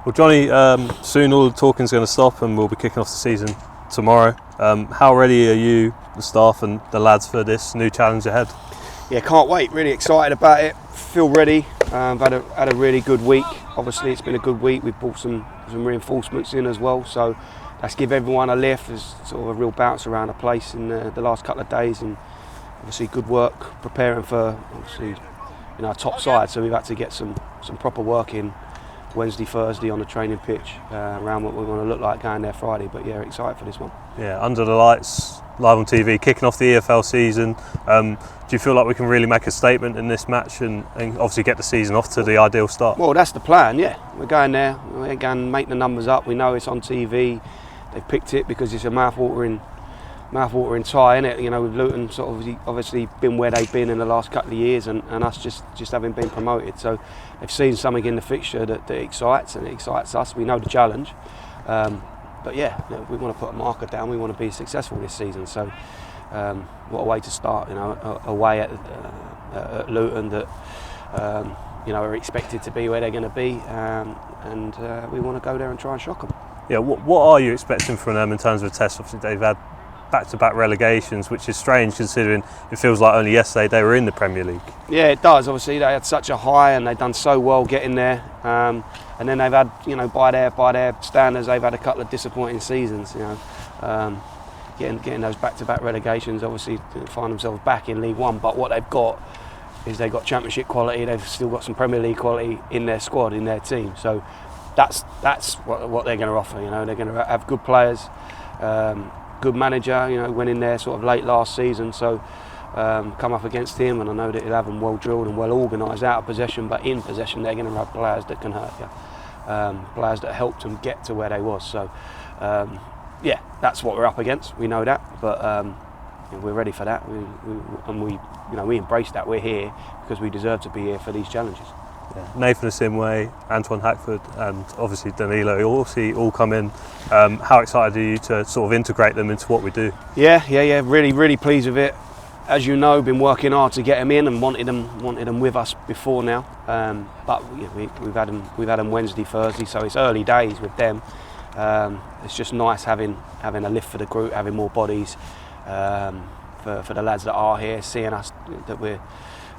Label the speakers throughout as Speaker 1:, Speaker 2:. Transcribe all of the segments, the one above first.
Speaker 1: Well, Johnny, soon all the talking's going to stop and we'll be kicking off the season tomorrow. How ready are you, the staff and the lads, for this new challenge ahead?
Speaker 2: Yeah, can't wait. Really excited about it. Feel ready. Had a really good week. Obviously, it's been a good week. We've brought some reinforcements in as well. So let's give everyone a lift. There's sort of a real bounce around the place in the last couple of days, and obviously good work preparing for obviously our top side. So we've had to get some proper work in Wednesday, Thursday on the training pitch around what we're going to look like going there Friday. But yeah, excited for this one.
Speaker 1: Yeah, under the lights, live on TV, kicking off the EFL season. Do you feel like we can really make a statement in this match and obviously get the season off to the ideal start?
Speaker 2: Well, that's the plan, yeah. We're going there, we're going to make the numbers up. We know it's on TV. They've picked it because it's a mouth-watering tie, innit? You know, with Luton sort of obviously been where they've been in the last couple of years, and us just having been promoted. So they've seen something in the fixture that excites, and it excites us. We know the challenge. But yeah, we want to put a marker down. We want to be successful this season. So what a way to start, away at Luton that are expected to be where they're going to be, and we want to go there and try and shock them.
Speaker 1: Yeah, what are you expecting from them in terms of a test? Obviously they've had back-to-back relegations, which is strange considering it feels like only yesterday they were in the Premier League. Yeah,
Speaker 2: it does. Obviously they had such a high and they've done so well getting there, and then they've had, by their standards, they've had a couple of disappointing seasons. Getting those back-to-back relegations, obviously find themselves back in League One. But what they've got is they've got Championship quality. They've still got some Premier League quality in their squad, in their team. So that's what they're going to offer. They're going to have good players. Good manager, went in there sort of late last season, so come up against him, and I know that he'll have them well drilled and well organised out of possession, but in possession they're going to have players that can hurt you, players that helped them get to where they was. So yeah, that's what we're up against. We know that, but we're ready for that. We embrace that. We're here because we deserve to be here for these challenges.
Speaker 1: Yeah. Nathan Asimwe, Antoine Hackford and obviously Danilo all come in. How excited are you to sort of integrate them into what we do? Yeah,
Speaker 2: really pleased with it. As you know, been working hard to get them in and wanted them with us before now. But we've had them Wednesday, Thursday, so it's early days with them. It's just nice having a lift for the group, having more bodies for the lads that are here, seeing us that we're.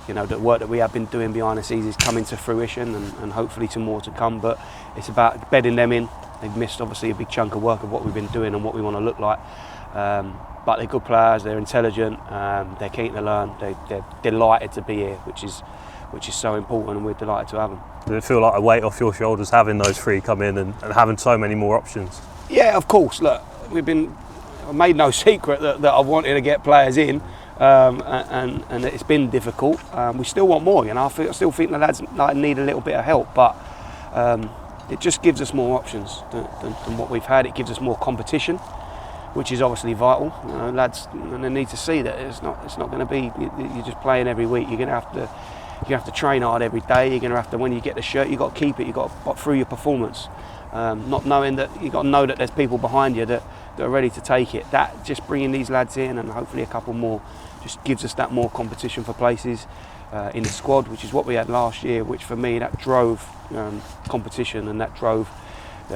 Speaker 2: The work that we have been doing behind the scenes is coming to fruition, and hopefully some more to come. But it's about bedding them in. They've missed obviously a big chunk of work of what we've been doing and what we want to look like. But they're good players. They're intelligent. They're keen to learn. They're delighted to be here, which is so important, and we're delighted to have them.
Speaker 1: Does it feel like a weight off your shoulders having those three come in and having so many more options?
Speaker 2: Yeah, of course. Look, I made no secret that I wanted to get players in. And it's been difficult. We still want more, I still think the lads need a little bit of help, but it just gives us more options than what we've had. It gives us more competition, which is obviously vital. Lads, and they need to see that it's not going to be you're just playing every week. You're going to have to train hard every day. You're going to have to, when you get the shirt, you've got to keep it. You've got to put through your performance. Not knowing that you've got to know that there's people behind you that are ready to take it. That just bringing these lads in, and hopefully a couple more, just gives us that more competition for places in the squad, which is what we had last year, which for me that drove competition, and that drove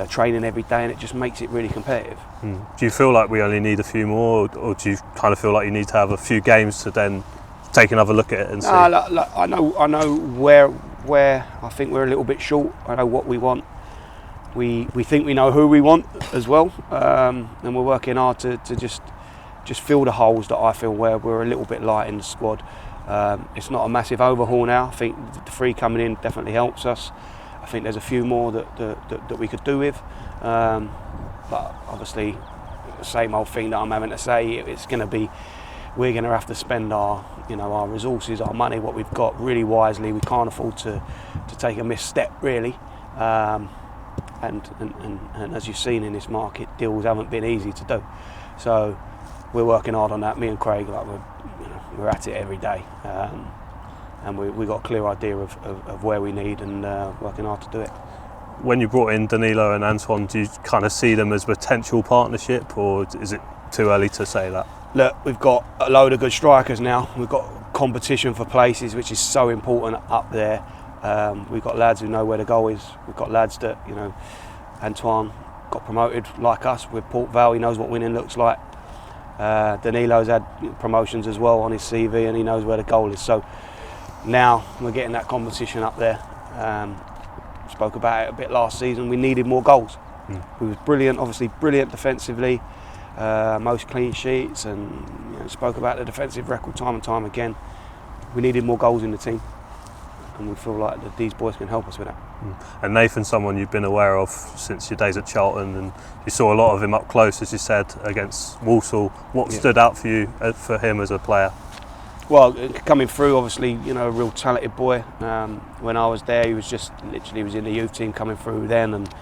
Speaker 2: training every day, and it just makes it really competitive.
Speaker 1: Do you feel like we only need a few more, or do you kind of feel like you need to have a few games to then take another look at it and see?
Speaker 2: I know where I think we're a little bit short. I know what we want. We think we know who we want as well, and we're working hard to just fill the holes that I feel where we're a little bit light in the squad. It's not a massive overhaul now. I think the three coming in definitely helps us. I think there's a few more that we could do with, but obviously the same old thing that I'm having to say. It's going to be, we're going to have to spend our resources, our money, what we've got, really wisely. We can't afford to take a misstep, really. And as you've seen in this market, deals haven't been easy to do. So we're working hard on that. Me and Craig, we're at it every day, and we got a clear idea of where we need, and working hard to do it.
Speaker 1: When you brought in Danilo and Antoine, do you kind of see them as potential partnership, or is it too early to say that?
Speaker 2: Look, we've got a load of good strikers now. We've got competition for places, which is so important up there. We've got lads who know where the goal is. We've got lads that, you know, Antoine got promoted like us with Port Vale. He knows what winning looks like. Danilo's had promotions as well on his CV, and he knows where the goal is. So now we're getting that competition up there. Spoke about it a bit last season. We needed more goals. We was brilliant, obviously brilliant defensively, most clean sheets, and spoke about the defensive record time and time again. We needed more goals in the team, and we feel like that these boys can help us with that.
Speaker 1: And Nathan's someone you've been aware of since your days at Charlton, and you saw a lot of him up close, as you said, against Walsall. What stood out for you, for him as a player?
Speaker 2: Well, coming through, obviously, a real talented boy. When I was there, he was just literally in the youth team coming through then, and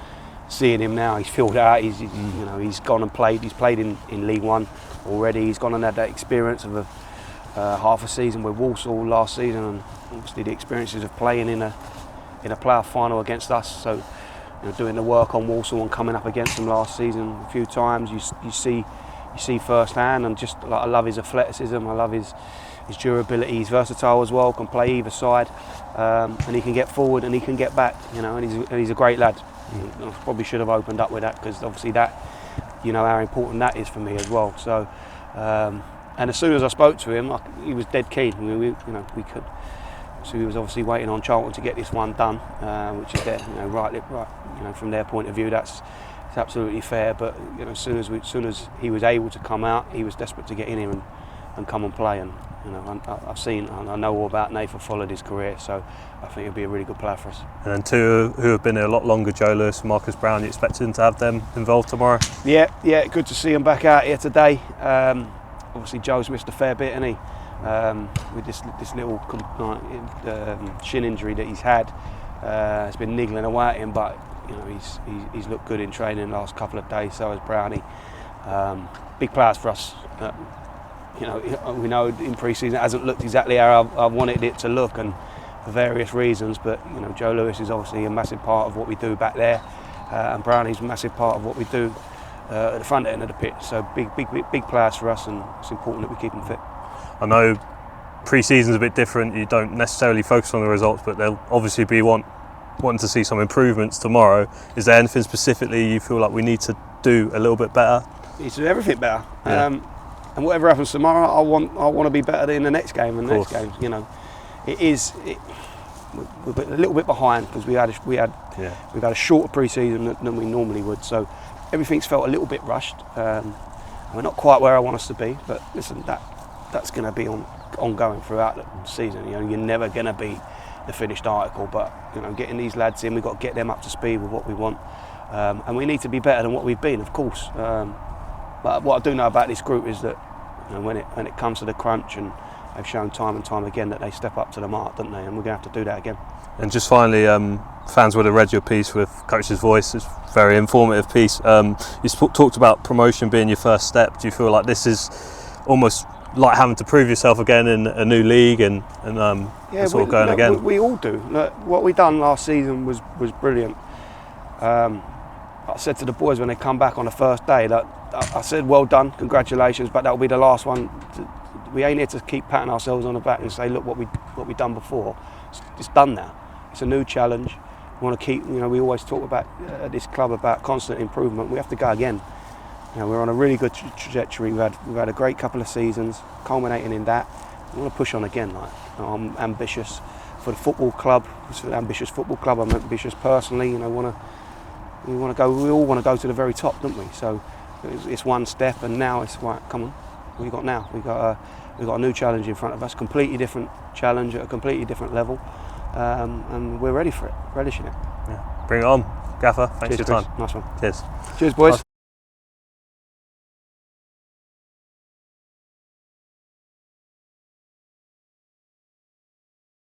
Speaker 2: seeing him now, he's filled out. He's gone and played. He's played in League One already. He's gone and had that experience of half a season with Walsall last season, and obviously the experiences of playing in a playoff final against us. So, doing the work on Walsall and coming up against them last season a few times, you see firsthand, and just I love his athleticism. I love his durability. He's versatile as well. Can play either side, and he can get forward and he can get back. And he's a great lad. I probably should have opened up with that, because obviously that, how important that is for me as well. So, and as soon as I spoke to him, he was dead keen. We could. So he was obviously waiting on Charlton to get this one done, which is there, right. From their point of view, it's absolutely fair. But as soon as he was able to come out, he was desperate to get in here and come and play. And I've seen and I know all about Nathan, followed his career, so I think he'll be a really good player for us. And
Speaker 1: then two who have been here a lot longer, Joe Lewis and Marcus Brown, you expecting to have them involved tomorrow?
Speaker 2: Yeah, good to see him back out here today. Obviously Joe's missed a fair bit, hasn't he? With this little shin injury that he's had. It's been niggling away at him, but he's looked good in training the last couple of days. So has Brownie. Big players for us. We know in pre-season it hasn't looked exactly how I wanted it to look, and for various reasons. But Joe Lewis is obviously a massive part of what we do back there, and Brownie's a massive part of what we do at the front end of the pitch. So big players for us, and it's important that we keep them fit.
Speaker 1: I know pre-season's a bit different. You don't necessarily focus on the results, but they'll obviously be wanting to see some improvements tomorrow. Is there anything specifically you feel like we need to do a little bit better?
Speaker 2: We need to do everything better.
Speaker 1: Yeah.
Speaker 2: And whatever happens tomorrow, I want to be better in the next game and the next game. We're a little bit behind because we've had a shorter pre-season than we normally would. So everything's felt a little bit rushed. We're not quite where I want us to be. But listen, that's going to be ongoing throughout the season. You're never going to be the finished article. But getting these lads in, we've got to get them up to speed with what we want, and we need to be better than what we've been, of course. But what I do know about this group is that when it comes to the crunch, and they've shown time and time again that they step up to the mark, don't they? And we're going to have to do that again. And
Speaker 1: just finally, fans would have read your piece with Coach's Voice. It's a very informative piece. You talked about promotion being your first step. Do you feel like this is almost like having to prove yourself again in a new league and sort of going again?
Speaker 2: We all do. Look, what we done last season was brilliant. I said to the boys when they come back on the first day that I said, well done, congratulations, but that'll be the last one. We ain't here to keep patting ourselves on the back and say, look what we done before. It's done now. It's a new challenge. We want to keep. We always talk about this club about constant improvement. We have to go again. We're on a really good trajectory. We've had a great couple of seasons, culminating in that. We want to push on again. I'm ambitious for the football club. It's an ambitious football club. I'm ambitious personally. We all want to go to the very top, don't we? So it's one step, and now it's right. Come on, what we got now? We've got a new challenge in front of us. Completely different challenge at a completely different level, and we're ready for it. Relishing it.
Speaker 1: Yeah. Bring it on, Gaffer. Thanks for your time.
Speaker 2: Chris. Nice one.
Speaker 1: Cheers.
Speaker 2: Cheers, boys.